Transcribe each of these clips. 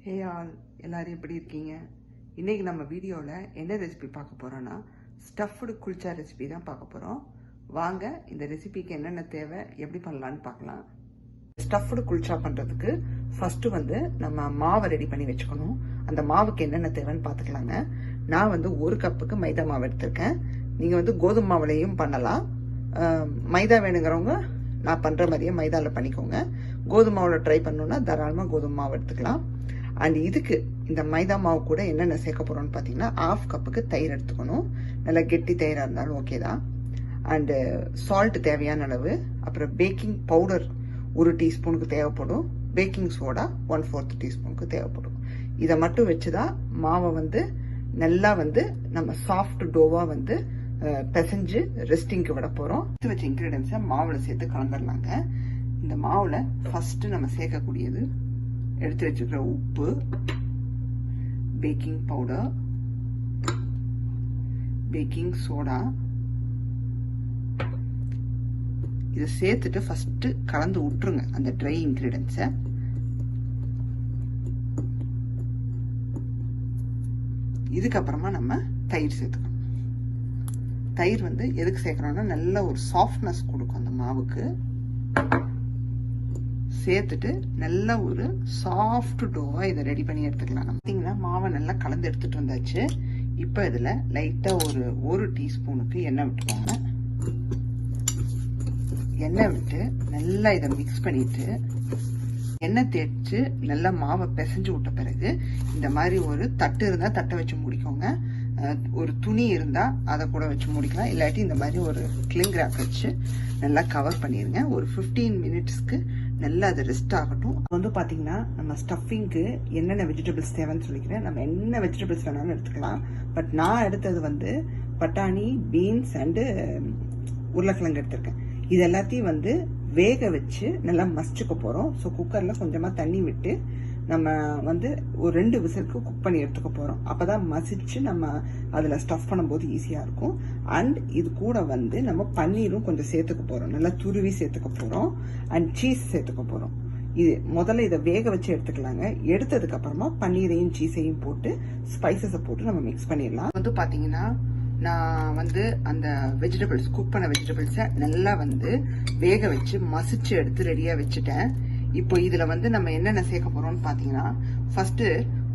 Hey all, எல்லாரும் எப்படி இருக்கீங்க? இன்றைக்கி நம்ம வீடியோவில் என்ன ரெசிபி பார்க்க போகிறோன்னா ஸ்டஃப்டு குல்ச்சா ரெசிபி தான் பார்க்க போகிறோம். வாங்க இந்த ரெசிபிக்கு என்னென்ன தேவை, எப்படி பண்ணலான்னு பார்க்கலாம். ஸ்டஃப்டு குல்ச்சா பண்ணுறதுக்கு ஃபஸ்ட்டு நம்ம மாவை ரெடி பண்ணி வச்சுக்கணும். அந்த மாவுக்கு என்னென்ன தேவைன்னு பார்த்துக்கலாங்க. நான் 1 கப்புக்கு மைதா மாவு எடுத்திருக்கேன். நீங்கள் கோதுமை மாவுலையும் பண்ணலாம். மைதா வேணுங்கிறவங்க நான் பண்ணுற மாதிரியே மைதாவில் பண்ணிக்கோங்க. கோதுமை மாவில் ட்ரை பண்ணணுன்னா தாராளமாக கோதுமை மாவு எடுத்துக்கலாம். அண்ட் இதுக்கு இந்த மைதா மாவு கூட என்னென்ன சேர்க்க போகிறோம்னு பார்த்தீங்கன்னா 1/2 கப்புக்கு தயிர் எடுத்துக்கணும். நல்லா கெட்டி தயிராக இருந்தாலும் ஓகே தான். அண்டு சால்ட் தேவையான அளவு, அப்புறம் பேக்கிங் பவுடர் 1 டீஸ்பூனுக்கு தேவைப்படும். பேக்கிங் சோடா 1/4 டீஸ்பூனுக்கு தேவைப்படும். இதை மட்டும் வச்சு தான் மாவை நல்லா நம்ம சாஃப்ட் டோவாக பிசைஞ்சு ரெஸ்டிங்க்கு விட போகிறோம். எடுத்து வச்ச இன்க்ரீடியன்ஸை மாவில் சேர்த்து கலந்துடலாங்க. இந்த மாவில் ஃபஸ்ட்டு நம்ம சேர்க்கக்கூடியது எடுத்து வச்சுக்கிற உப்பு, பேக்கிங் பவுடர், பேக்கிங் சோடா, இதை சேர்த்துட்டு ஃபர்ஸ்ட் கலந்து விட்டுருங்க அந்த ட்ரை இன்கிரீடியன்ஸை. இதுக்கப்புறமா நம்ம தயிர் சேர்த்துக்கணும். தயிர் எதுக்கு சேர்க்கறோம்னா நல்ல ஒரு சாஃப்ட்னஸ் கொடுக்கும் அந்த மாவுக்கு. சேர்த்துட்டு நல்ல ஒரு சாஃப்ட் டோவா இதை ரெடி பண்ணி எடுத்துக்கலாம். பார்த்தீங்கன்னா மாவை நல்லா கலந்து எடுத்துட்டு வந்தாச்சு. இப்போ இதில் லைட்டாக ஒரு டீஸ்பூனுக்கு எண்ணெய் விட்டுக்கோங்க. எண்ணெய் விட்டு நல்லா இதை மிக்ஸ் பண்ணிட்டு எண்ணெய் தேய்ச்சி நல்லா மாவை பிசைஞ்சு விட்ட பிறகு இந்த மாதிரி ஒரு தட்டு இருந்தால் தட்டை வச்சு முடிக்கோங்க. ஒரு துணி இருந்தால் அதை கூட வச்சு முடிக்கலாம். இல்லாட்டி இந்த மாதிரி ஒரு கிளிங் ரேப் வச்சு நல்லா கவர் பண்ணிடுங்க. ஒரு 15 மினிட்ஸ்க்கு நல்லா அது ரெஸ்ட் ஆகட்டும். பார்த்தீங்கன்னா நம்ம ஸ்டஃபிங்க்கு என்னென்ன வெஜிடபிள்ஸ் தேவைன்னு சொல்லிக்கிறேன். நம்ம என்ன வெஜிடபிள்ஸ் வேணாலும் எடுத்துக்கலாம். பட் நான் எடுத்தது பட்டாணி, பீன்ஸ் அண்டு உருளைக்கிழங்கு எடுத்திருக்கேன். இது எல்லாத்தையும் வேக வச்சு நல்லா மசிச்சுக்க போகிறோம். ஸோ குக்கரில் கொஞ்சமாக தண்ணி விட்டு நம்ம ஒரு 2 விசிலுக்கு குக் பண்ணி எடுத்துக்க போகிறோம். அப்போ தான் மசிச்சு நம்ம அதில் ஸ்டஃப் பண்ணும்போது ஈஸியாக இருக்கும். அண்ட் இது கூட நம்ம பன்னீரும் கொஞ்சம் சேர்த்துக்க போகிறோம். நல்லா துருவி சேர்த்துக்க போகிறோம். அண்ட் சீஸ் சேர்த்துக்க போகிறோம். இது முதல்ல இதை வேக வச்சு எடுத்துக்கலாங்க. எடுத்ததுக்கு அப்புறமா பன்னீரையும் சீஸையும் போட்டு ஸ்பைசஸை போட்டு நம்ம மிக்ஸ் பண்ணிடலாம். பார்த்தீங்கன்னா நான் அந்த வெஜிடபிள்ஸ் குக் பண்ண வெஜிடபிள்ஸை நல்லா வேக வச்சு மசிச்சு எடுத்து ரெடியாக வச்சுட்டேன். இப்போ இதில் நம்ம என்னென்ன சேர்க்க போகிறோம்னு பார்த்தீங்கன்னா ஃபஸ்ட்டு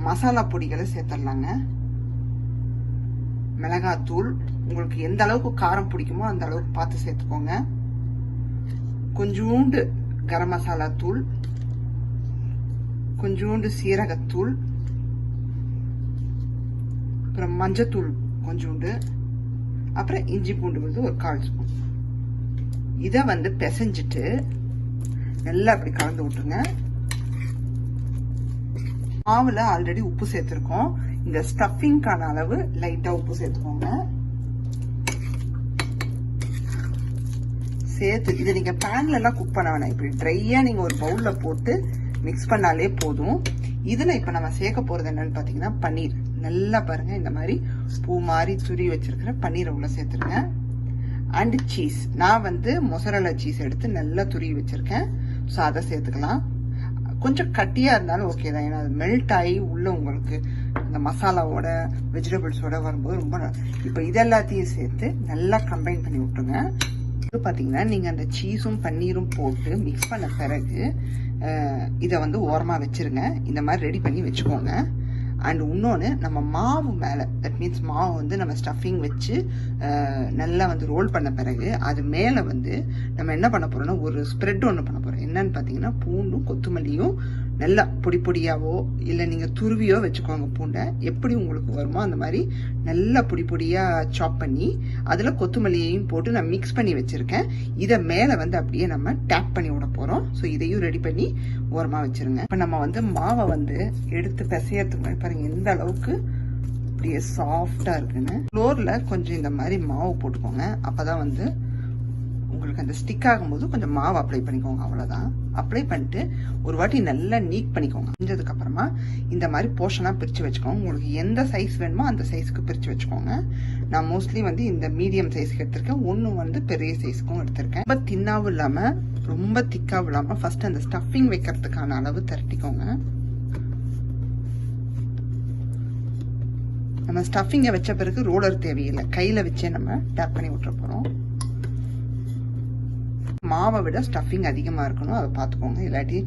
மசாலா பொடிகளை சேர்த்துடலாங்க. மிளகாத்தூள் உங்களுக்கு எந்த அளவுக்கு காரம் பிடிக்குமோ அந்த அளவுக்கு பார்த்து சேர்த்துக்கோங்க. கொஞ்சோண்டு கரம் மசாலா தூள், கொஞ்சோண்டு சீரகத்தூள், அப்புறம் மஞ்சத்தூள் கொஞ்சோண்டு, அப்புறம் இஞ்சி பூண்டு ஒரு 1/4 ஸ்பூன். இதை பிசைஞ்சிட்டு நல்லா அப்படி கலந்து விட்டுருங்க. மாவுல ஆல்ரெடி உப்பு சேர்த்திருக்கோம். இந்த ஸ்டஃபிங்கான அளவு லைட்டா உப்பு சேர்த்துக்கோங்க. சேர்த்து இதை நீங்க பேன்ல எல்லாம் குக் பண்ண வேணாம். இப்படி ட்ரையா நீங்க ஒரு பவுல்ல போட்டு மிக்ஸ் பண்ணாலே போதும். இதுல இப்ப நம்ம சேர்க்க போறது என்னன்னு பாத்தீங்கன்னா பன்னீர். நல்லா பாருங்க, இந்த மாதிரி பூ மாதிரி துருவி வச்சிருக்கிற பன்னீரை உள்ள சேர்த்துருங்க. அண்ட் சீஸ், நான் மொசரல்லா சீஸ் எடுத்து நல்லா துருவி வச்சிருக்கேன். ஸோ அதை சேர்த்துக்கலாம். கொஞ்சம் கட்டியாக இருந்தாலும் ஓகே தான். ஏன்னா அது மெல்ட் ஆகி உள்ள உங்களுக்கு இந்த மசாலாவோட வெஜிடபிள்ஸோட வரும்போது ரொம்ப இப்போ இதெல்லாத்தையும் சேர்த்து நல்லா கம்பைன் பண்ணி விட்டுருங்க. இது பார்த்தீங்கன்னா நீங்கள் அந்த சீஸும் பன்னீரும் போட்டு மிக்ஸ் பண்ண பிறகு இதை ஓரமாக வச்சிருங்க. இந்த மாதிரி ரெடி பண்ணி வச்சுக்கோங்க. அண்ட் இன்னொன்று, நம்ம மாவு மேலே, தட் மீன்ஸ் மாவு நம்ம ஸ்டஃபிங் வச்சு நல்லா ரோல் பண்ண பிறகு அது மேலே நம்ம என்ன பண்ண போகிறோம்னா ஒரு ஸ்ப்ரெட் ஒன்று பண்ண போகிறோம். என்னன்னு பார்த்தீங்கன்னா பூண்டும் கொத்தமல்லியும் நல்லா பொடி பொடியாவோ இல்லை நீங்கள் துருவியோ வச்சுக்கோங்க. பூண்டை எப்படி உங்களுக்கு வருமோ அந்த மாதிரி நல்லா பொடி பொடியாக சாப் பண்ணி அதில் கொத்தமல்லியையும் போட்டு நான் மிக்ஸ் பண்ணி வச்சுருக்கேன். இதை மேலே அப்படியே நம்ம டேப் பண்ணி விட போகிறோம். ஸோ இதையும் ரெடி பண்ணி ஓரமாக வச்சுருங்க. இப்போ நம்ம மாவை எடுத்து பிசையறதுக்கு மாதிரி பாருங்கள் எந்த அளவுக்கு அப்படியே சாஃப்டாக இருக்குன்னு. ஃப்ளோரில் கொஞ்சம் இந்த மாதிரி மாவு போட்டுக்கோங்க. அப்போ தான் உங்களுக்கு அந்த ஸ்டிக் ஆகும்போது கொஞ்சம் மாவு அப்ளை பண்ணிக்கோங்க. அவ்வளோதான். அப்ளை பண்ணிட்டு ஒரு வாட்டி நல்லா நீட் பண்ணிக்கோங்க. செஞ்சதுக்கு அப்புறமா இந்த மாதிரி போர்ஷனாக பிரித்து வச்சுக்கோங்க. உங்களுக்கு எந்த சைஸ் வேணுமோ அந்த சைஸ்க்கு பிரித்து வச்சுக்கோங்க. நான் மோஸ்ட்லி இந்த மீடியம் சைஸ்க்கு எடுத்திருக்கேன். ஒன்று பெரிய சைஸ்க்கும் எடுத்திருக்கேன். ரொம்ப தின்னாவும் இல்லாமல் ரொம்ப திக்காவும் இல்லாமல் ஃபர்ஸ்ட் அந்த ஸ்டஃபிங் வைக்கிறதுக்கான அளவு திரட்டிக்கோங்க. நம்ம ஸ்டஃபிங்கை வச்ச பிறகு ரோலர் தேவையில்லை, கையில் வச்சே நம்ம டேப் பண்ணி விட்டுற போகிறோம். மாவை விட ஸ்டஃபிங் அதிகமாக இருக்கணும், அதை பார்த்துக்கோங்க. இல்லாட்டி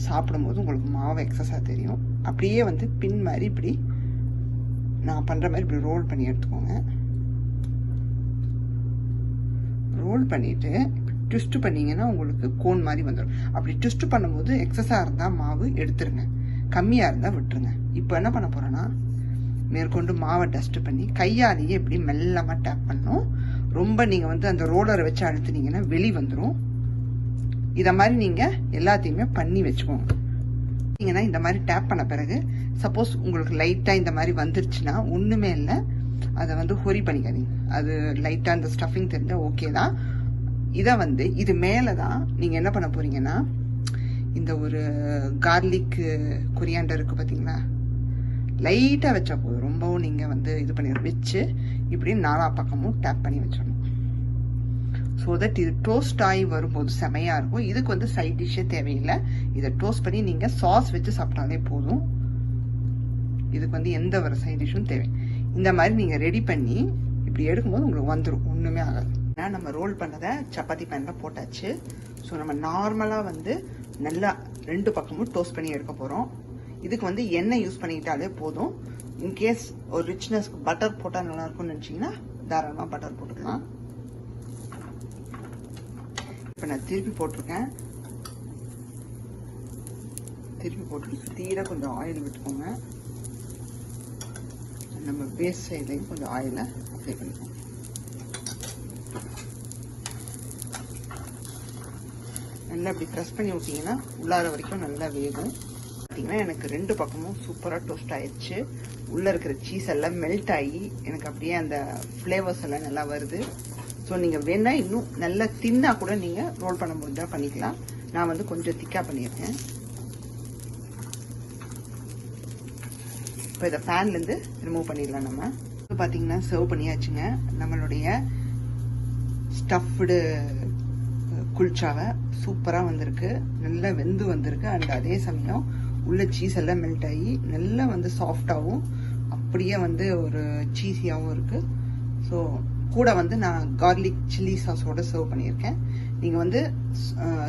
சாப்பிடும்போது உங்களுக்கு மாவு எக்ஸஸாக தெரியும். அப்படியே வந்து பின் மாதிரி இப்படி நான் பண்ணுற மாதிரி இப்படி ரோல் பண்ணி எடுத்துக்கோங்க. ரோல் பண்ணிவிட்டு ட்விஸ்ட் பண்ணிங்கன்னா உங்களுக்கு கோன் மாதிரி வந்துடும். அப்படி ட்விஸ்ட் பண்ணும்போது எக்ஸஸாக இருந்தால் மாவு எடுத்துருங்க, கம்மியாக இருந்தால் விட்டுருங்க. இப்போ என்ன பண்ண போகிறேன்னா, மேற்கொண்டு மாவை டஸ்ட் பண்ணி கையாலேயே இப்படி மெல்லமாக டேப் பண்ணணும். ரொம்ப நீங்கள் வந்து அந்த ரோலரை வச்சு அழுத்துனீங்கன்னா வெளி வந்துடும். இதை மாதிரி நீங்கள் எல்லாத்தையுமே பண்ணி வச்சுக்கோங்க. பார்த்தீங்கன்னா இந்த மாதிரி டேப் பண்ண பிறகு சப்போஸ் உங்களுக்கு லைட்டாக இந்த மாதிரி வந்துருச்சுன்னா ஒன்றுமே இல்லை, அதை வந்து ஹொரி பண்ணிக்காதீங்க. அது லைட்டாக அந்த ஸ்டஃபிங் தெரிஞ்சால் ஓகே தான். இதை வந்து இது மேலே தான் நீங்கள் என்ன பண்ண போகிறீங்கன்னா, இந்த ஒரு கார்லிக் கொரியாண்டர் இருக்குது பார்த்தீங்களா, லைட்டாக வச்சா போதும். ரொம்பவும் நீங்கள் வந்து இது பண்ணி வச்சு இப்படி நாலா பக்கமும் டேப் பண்ணி வச்சிடணும். ஸோ தட் இது டோஸ்ட் ஆகி வரும்போது செமையாக இருக்கும். இதுக்கு வந்து சைட் டிஷ்ஷே தேவையில்லை, இதை டோஸ்ட் பண்ணி நீங்கள் சாஸ் வச்சு சாப்பிட்டாலே போதும். இதுக்கு வந்து எந்த ஒரு சைட் டிஷ்ஷும் தேவை. இந்த மாதிரி நீங்கள் ரெடி பண்ணி இப்படி எடுக்கும்போது உங்களுக்கு வந்துடும், ஒன்றுமே ஆகாது. ஏன்னா நம்ம ரோல் பண்ணதை சப்பாத்தி பேனில் போட்டாச்சு. ஸோ நம்ம நார்மலாக வந்து நல்லா 2 பக்கமும் டோஸ்ட் பண்ணி எடுக்க போகிறோம். இதுக்கு வந்து எண்ணெய் யூஸ் பண்ணிக்கிட்டாலே போதும். இன்கேஸ் ஒரு ரிச்னஸ்க்கு பட்டர் போட்டால் நல்லா இருக்கும்னு நினச்சிங்கன்னா தாராளமாக பட்டர் போட்டுக்கலாம். இப்போ நான் திருப்பி போட்டிருக்கேன். திருப்பி போட்டு தீர கொஞ்சம் ஆயில் விட்டுக்கோங்க. நம்ம பேஸ் சைட்லையும் கொஞ்சம் ஆயிலை அப்ளை பண்ணிக்கோங்க. நல்லா இப்படி ப்ரெஸ் பண்ணி விட்டிங்கன்னா உள்ளார வரைக்கும் நல்லா வேகும். பார்த்தீங்கன்னா எனக்கு 2 பக்கமும் சூப்பராக டோஸ்ட் ஆயிடுச்சு. உள்ளே இருக்கிற சீஸ் எல்லாம் மெல்ட் ஆகி எனக்கு அப்படியே அந்த ஃப்ளேவர்ஸ் எல்லாம் நல்லா வருது. ஸோ நீங்கள் வேணால் இன்னும் நல்லா தின்னாக கூட நீங்கள் ரோல் பண்ண முடிஞ்சால் பண்ணிக்கலாம். நான் வந்து கொஞ்சம் திக்காக பண்ணியிருக்கேன். இப்போ இதை பேன்லேருந்து ரிமூவ் பண்ணிடலாம். நம்ம இப்போ பார்த்தீங்கன்னா சர்வ் பண்ணியாச்சுங்க நம்மளுடைய ஸ்டஃப்டு குல்ச்சாவை. சூப்பராக வந்திருக்கு, நல்லா வெந்து வந்திருக்கு. அண்ட் அதே சமயம் உள்ள சீஸ் எல்லாம் மெல்ட் ஆகி நல்லா வந்து சாஃப்டாகவும் அப்படியே வந்து ஒரு சீஸியாகவும் இருக்குது. ஸோ கூட வந்து நான் கார்லிக் சில்லி சாஸோட சர்வ் பண்ணியிருக்கேன். நீங்கள் வந்து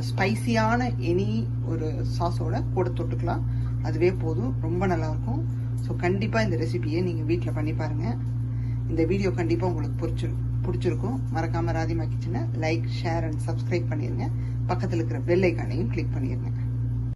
ஸ்பைசியான எனி ஒரு சாஸோட கூட தொட்டுக்கலாம், அதுவே போதும், ரொம்ப நல்லாயிருக்கும். ஸோ கண்டிப்பாக இந்த ரெசிபியை நீங்கள் வீட்டில் பண்ணி பாருங்கள். இந்த வீடியோ கண்டிப்பாக உங்களுக்கு பிடிச்சிருக்கும். மறக்காமல் ராதிமா கிச்சனை லைக், ஷேர் அண்ட் சப்ஸ்கிரைப் பண்ணிடுங்க. பக்கத்தில் இருக்கிற பெல் ஐக்கானையும் கிளிக் பண்ணிடுங்க.